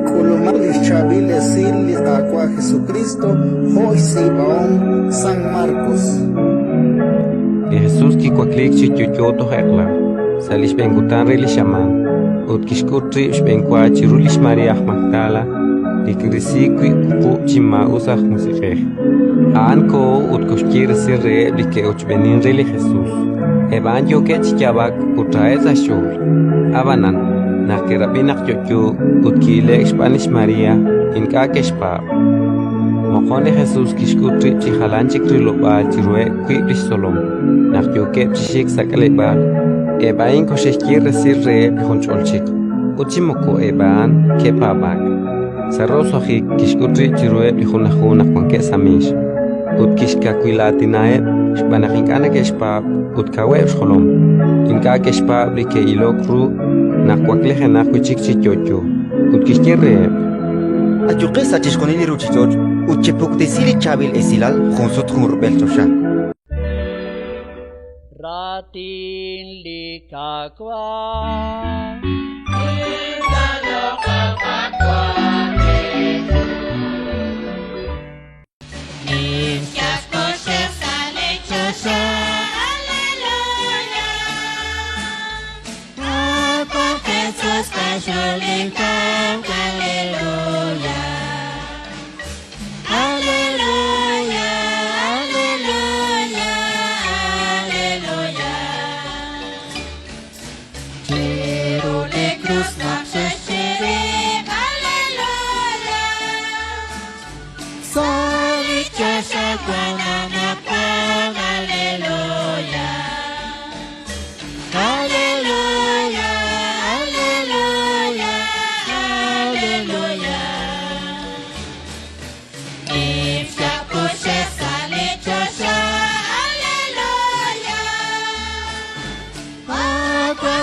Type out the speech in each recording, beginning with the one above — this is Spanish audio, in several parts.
Colomalis Chaviles Silli Aqua Jesucristo, Hoy Sibaón, San Marcos. Jesús kikuaklik chichuchoto hekla, salish bengutan rili shaman, utkishkutri shbenkuachi rulish Maria Magdala, likrisikwi kupu chima usah musikeh. Anko utkoshkir sirre like uchbenin rili Jesús. Eban yo kechichabak utraeza shul. Abanan, nakerabinak yochu utkile Spanish Maria, inka keshpa. Mokone Jesús kishkutri chihalanchik rilobal chirue kuiblis solom. Nakyoke chishik sakalebal. Ebain koshekir sirre bihoncholchik. Uchimoko eban kepabak. Sarrosohik kishkutri chirue bihunahunak panke samish. Utkishka kuilatinaeb, shbanakinkana keshpab, utkaweb sholom. Inka keshpab like ilokru, nakwakleje nakwichik chichocho. Utkishkirreeb. Ayuqes achishkonili ruchichoch, uchepuk desili chabil esilal, jonsot junrubeltosha. Ratin likakwa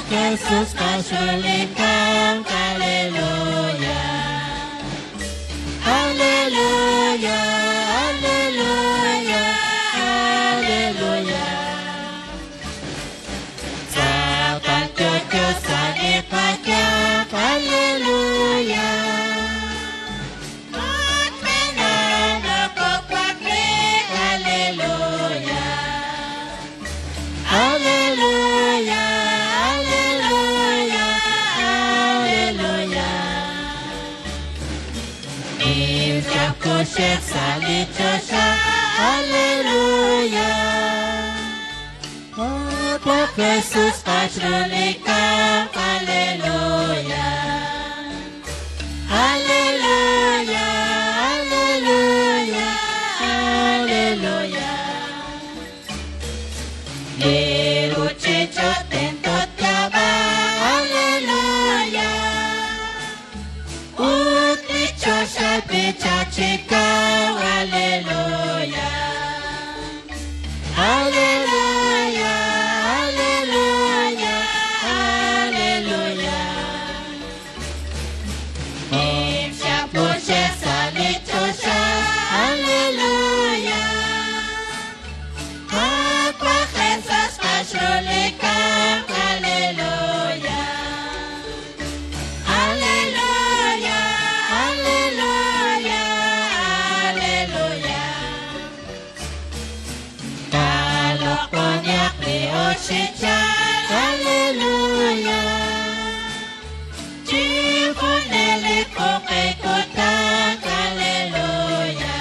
Jesús Pashulikam, Aleluya, Aleluya, Aleluya, Aleluya. Sabat cucu salib pakam, Aleluya. Makmenan lekuk paklik, Aleluya, Aleluya. Koshek salit Joshua, Haleluya. Apa Yesus Pashulikam, Haleluya, Haleluya, Haleluya, Haleluya. Liruci jotentot kaba, Haleluya. Utli Joshua Chikau, Haleluya, Haleluya, Haleluya, Haleluya. Im Shaposhe Salit Joshua, Haleluya. Apa Jesus Pashulikam, Haleluya, Haleluya, Haleluya. Haleluya. Jifunele koke kotang, Haleluya,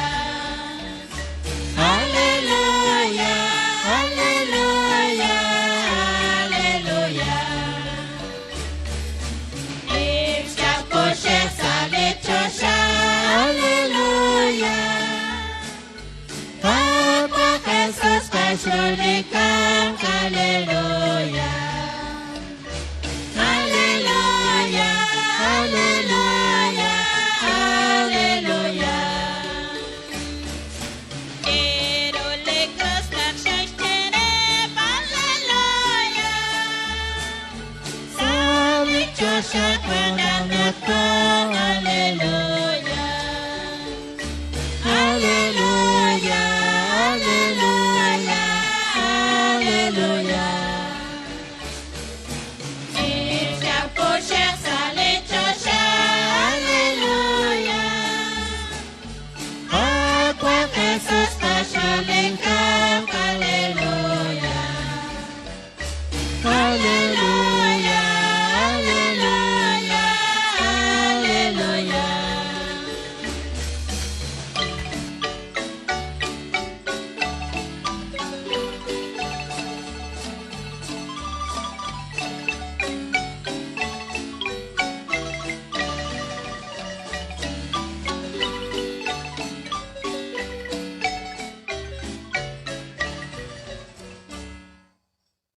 Haleluya, Haleluya, Haleluya. Imshak koshe salit Joshua, Haleluya. Apa Jesus Pashulikam, Haleluya, Haleluya, Haleluya, Haleluya. Irulikos nakshashtere, Haleluya. Salit Joshua kwanamotko, Haleluya, Haleluya, Haleluya, Haleluya. Imshak Koshek Salit Joshua, Aleluya.